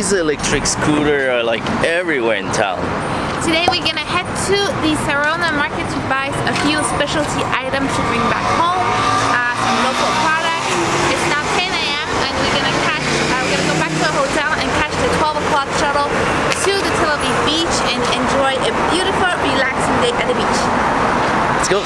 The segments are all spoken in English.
These electric scooters are like everywhere in town. Today we're gonna head to the Sarona market to buy a few specialty items to bring back home, some local products. It's now 10 a.m. and we're gonna go back to the hotel and catch the 12 o'clock shuttle to the Tel Aviv Beach and enjoy a beautiful, relaxing day at the beach. Let's go.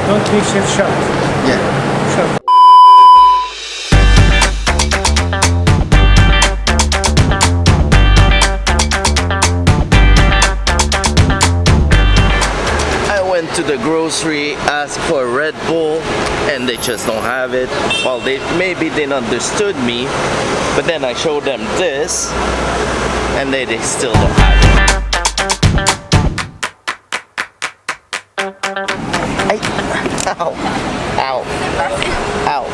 Don't be shift shot. Yeah. Shot. I went to the grocery, asked for a Red Bull, and they just don't have it. Well, maybe they understood me, but then I showed them this, and they still don't have it. Ow. Ow. Ow.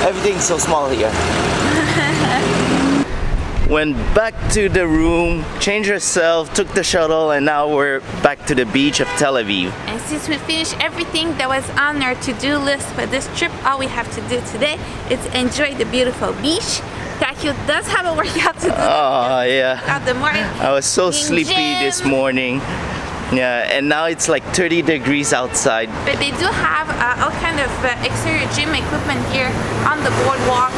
Everything's so small here. Went back to the room, changed ourselves, took the shuttle, and now we're back to the beach of Tel Aviv. And since we finished everything that was on our to-do list for this trip, all we have to do today is enjoy the beautiful beach. Takyo does have a workout to do. Oh yeah. Out the morning. I was so sleepy this morning. Yeah, and now it's like 30 degrees outside. But they do have all kind of exterior gym equipment here on the boardwalk.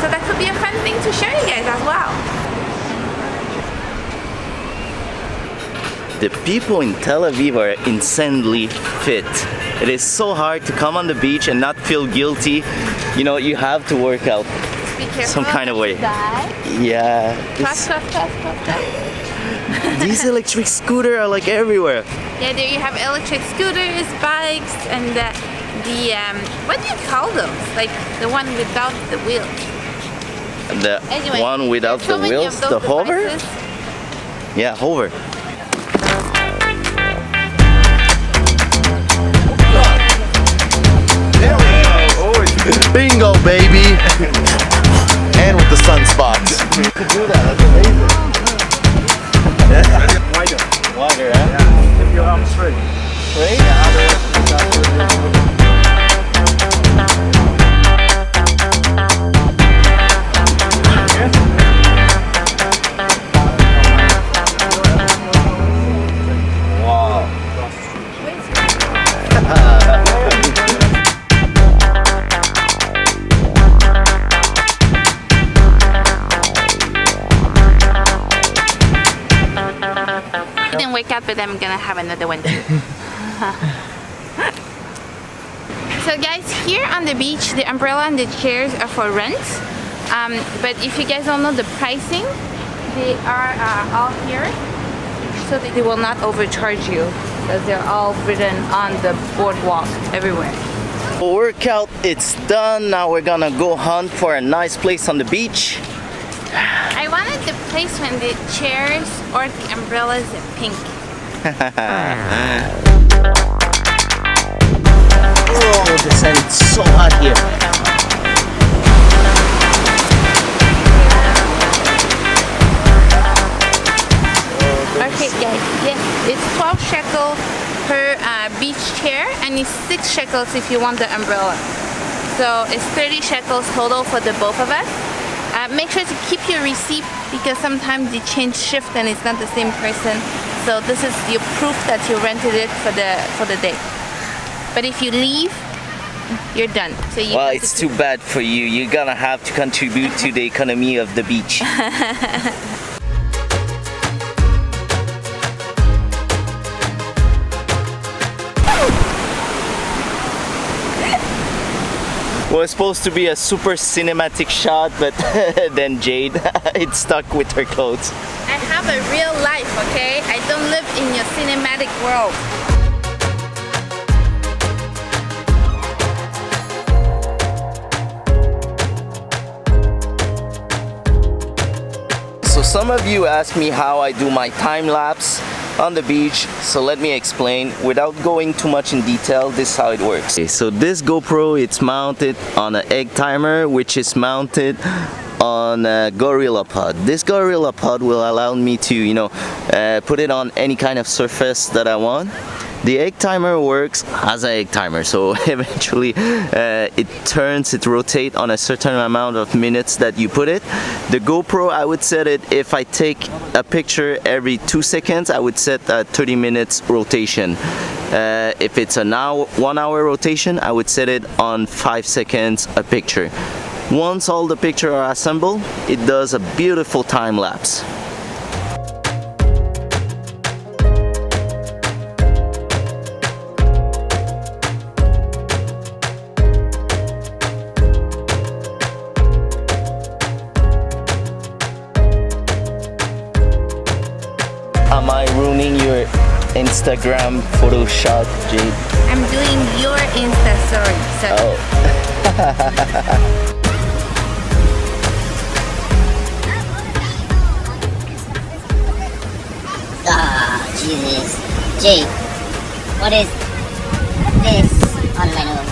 So that could be a fun thing to show you guys as well. The people in Tel Aviv are insanely fit. It is so hard to come on the beach and not feel guilty. You know, you have to work out Be careful. some kind of way. Yeah. Puff. These electric scooters are like everywhere. Yeah, there you have electric scooters, bikes, and the what do you call those? Like the one without the wheels. The Anyway, one without there's so the many wheels, of those the hover? devices. Yeah, hover. There we go. Bingo, baby. And with the sunspots. You could do that, that's amazing. Wider. Wider, huh? Yeah. Keep your arms straight. Right? Wow. I didn't wake up, but I'm gonna have another one too. So guys, here on the beach, the umbrella and the chairs are for rent. But if you guys don't know the pricing, they are all here, so they will not overcharge you because they're all written on the boardwalk everywhere. Workout, it's done. Now we're gonna go hunt for a nice place on the beach. I wanted the place when the chairs or the umbrellas are pink. Oh, the sun is so hot here. Okay guys, yes, it's 12 shekels per beach chair and it's 6 shekels if you want the umbrella. So it's 30 shekels total for the both of us. Make sure to keep your receipt because sometimes they change shift and it's not the same person. So this is your proof that you rented it for the day. But if you leave, you're done. So you Well, it's too bad for you. You're gonna have to contribute to the economy of the beach. It was supposed to be a super cinematic shot, but then Jade, it's stuck with her clothes. I have a real life, okay? I don't live in your cinematic world. So some of you ask me how I do my time lapse on the beach, so let me explain without going too much in detail. This is how it works. Okay, so this GoPro, it's mounted on an egg timer, which is mounted on Gorilla Pod. This Gorilla Pod will allow me to, you know, put it on any kind of surface that I want. The egg timer works as an egg timer, so eventually it rotates on a certain amount of minutes that you put it. The GoPro, I would set it, if I take a picture every 2 seconds, I would set a 30 minutes rotation. If it's a 1 hour rotation, I would set it on 5 seconds a picture. Once all the pictures are assembled, it does a beautiful time lapse. Am I ruining your Instagram photo shot, Jade? I'm doing your Insta story. So Oh. Ah, Jesus. Jake, what is this on my nose?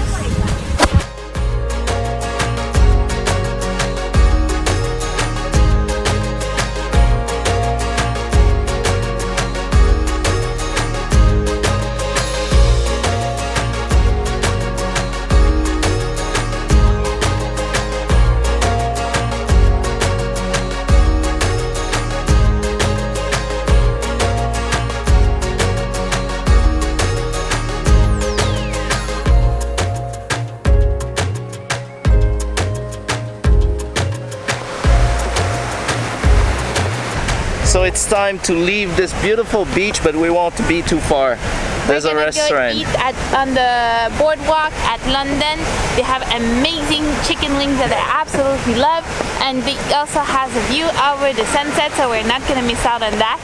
So it's time to leave this beautiful beach, but we won't be too far. There's a we're gonna restaurant. go eat on the boardwalk at London. They have amazing chicken wings that I absolutely love, and they also has a view over the sunset, so we're not gonna miss out on that.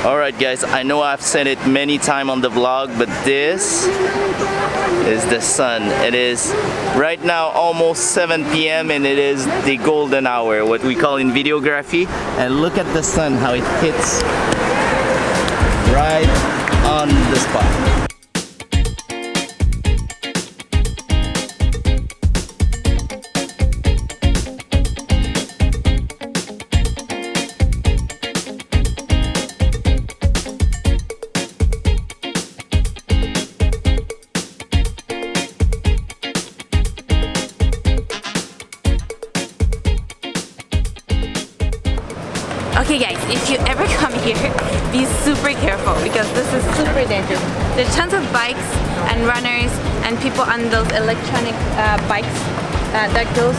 Alright guys, I know I've said it many times on the vlog, but this is the sun. It is right now almost 7 p.m. and it is the golden hour, what we call in videography. And look at the sun, how it hits right on the spot. Okay guys, if you ever come here, be super careful because this is super dangerous. There's tons of bikes and runners and people on those electronic bikes that goes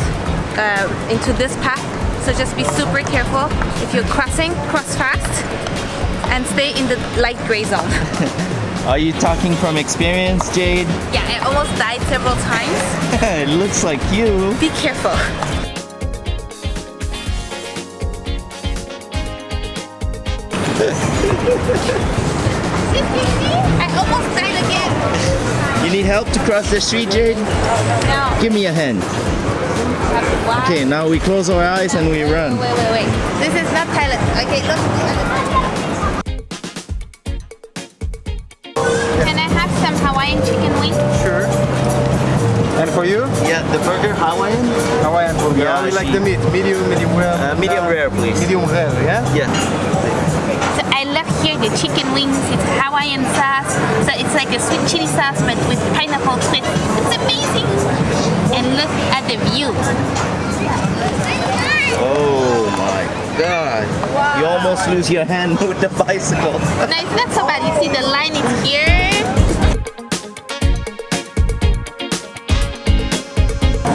into this path. So just be super careful. If you're crossing, cross fast and stay in the light gray zone. Are you talking from experience, Jade? Yeah, I almost died several times. It looks like you. Be careful. I almost died again. You need help to cross the street, Jade? No. Give me a hand. Wow. Okay, now we close our eyes and we run. Wait. This is not Thailand. Okay, look. Can I have some Hawaiian chicken wings? Sure. And for you? Yeah, the burger Hawaiian? Hawaiian burger. Yeah, We like she- the meat. Medium well. Medium rare, please. Medium rare, yeah? Yeah. So I love here the chicken wings. It's Hawaiian sauce. So it's like a sweet chili sauce but with pineapple twist. It's amazing. And look at the view. Oh my god. Wow. You almost lose your hand with the bicycle. No, it's not so bad. You see the line is here.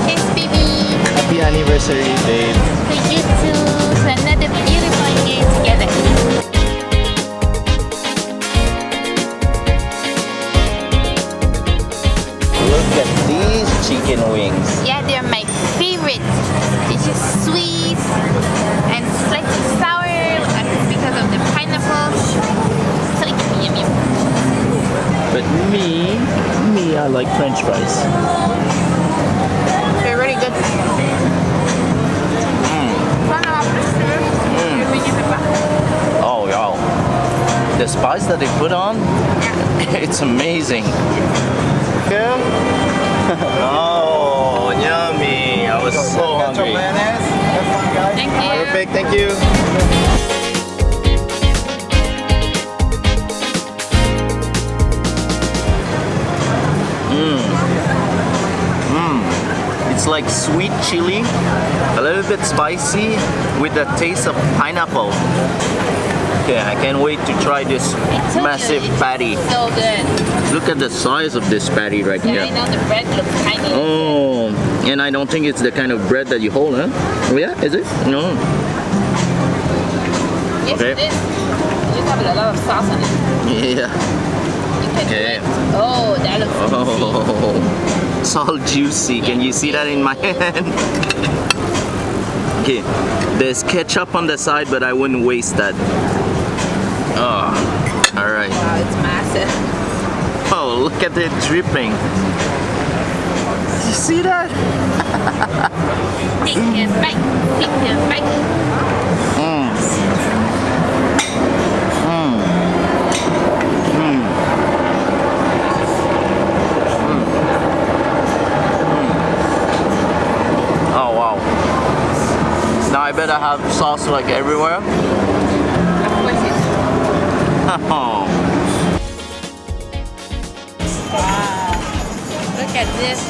Kiss baby. Happy anniversary, babe. For you too. So another beautiful year together. Look at these chicken wings. Yeah, they're my favorite. It's just sweet and slightly sour because of the pineapple. So yummy. But me, I like French fries. They're really good. Oh, wow. The spice that they put on, it's amazing. Oh, yummy. I was so hungry. Mavic. Thank you. It's like sweet chili, a little bit spicy with the taste of pineapple. Okay, I can't wait to try this massive patty. So good. Look at the size of this patty right Yeah, here. I know the bread looks tiny. Oh, and I don't think it's the kind of bread that you hold, huh? Oh yeah, is it? No. Yes, Okay. it is. You have a lot of sauce on it. Yeah. You can Okay. do it. Oh, that looks juicy. Oh, it's all juicy. Can you see that in my hand? Okay, there's ketchup on the side, but I wouldn't waste that. Oh, all right. Wow, it's massive. Oh, look at it dripping. You see that? Take a bite. Take a bite. Oh wow. Now I better have sauce like everywhere. Of course it is. Oh. Wow. Look at this.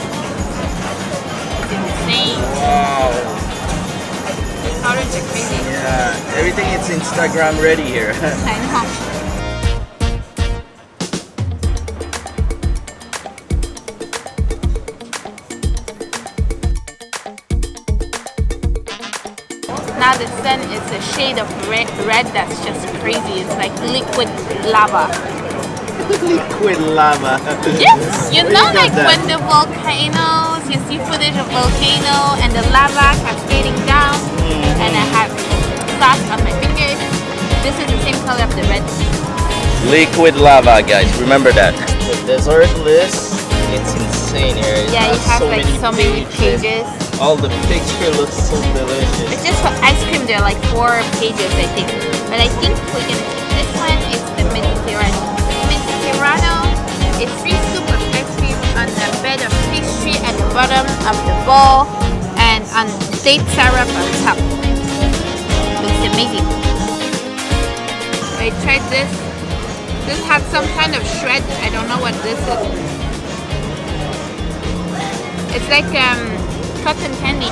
It's insane. Wow. These colors are crazy. Yeah, everything is Instagram ready here. I know. Now the sun is a shade of red that's just crazy. It's like liquid lava. Liquid lava. Yes, you Where know, you got like that? when the volcanoes, you see footage of volcano and the lava cascading down, and I have sauce on my fingers. This is the same color of the red. Liquid lava, guys. Remember that. The dessert list, it's insane here. It Yeah, you has have like so many pages. All the picture looks so delicious. It's just for ice cream. There are like 4 pages, I think. But I think we can pick this one. It's the Mediterranean. It's 3 scoops of ice cream on the bed of pastry at the bottom of the bowl, and on date syrup on top. Looks amazing. I tried this. This has some kind of shred. I don't know what this is. It's like cotton candy.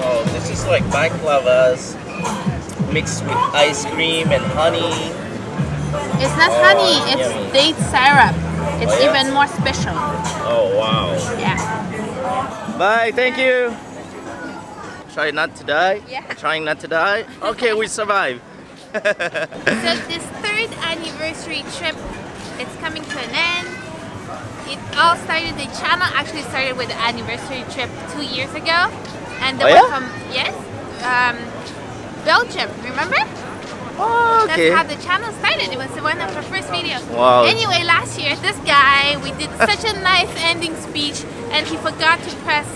Oh, this is like baklavas mixed with ice cream and honey. It's not Oh, honey, it's yummy. date syrup. It's Oh, yeah? even more special. Oh wow. Yeah. Bye, thank you. Try not to die? Yeah. Trying not to die? Okay, we survived. So this 3rd anniversary trip, it's coming to an end. It all started, the channel actually started with the anniversary trip 2 years ago. And the Oh, one yeah? from, yes, Belgium, remember? Oh, okay. That's how the channel started. It was one of the first videos. Wow. Anyway, last year, this guy, we did such a nice ending speech, and he forgot to press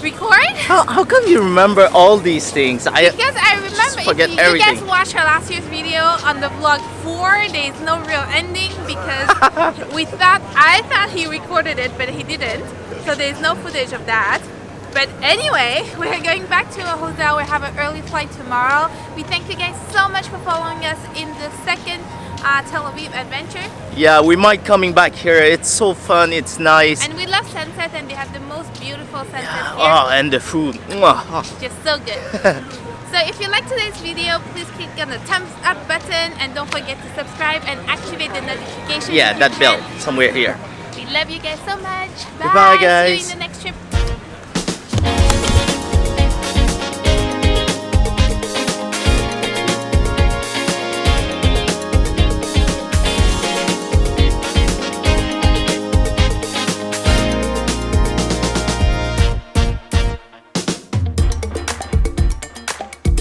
record. How come you remember all these things? Because I remember, forget if you everything. guys watch our last year's video on the vlog 4, there's no real ending because I thought he recorded it, but he didn't. So there's no footage of that. But anyway, we're going back to a hotel. We have an early flight tomorrow. We thank you guys so much for following us in the 2nd Tel Aviv adventure. Yeah, we might coming back here. It's so fun. It's nice. And we love sunset, and they have the most beautiful sunsets here. Oh, and the food. Mwah. Just so good. So if you like today's video, please click on the thumbs up button, and don't forget to subscribe and activate the notification. Yeah, if you that bell can. somewhere here. We love you guys so much. Bye. Goodbye, See you guys. in the next trip.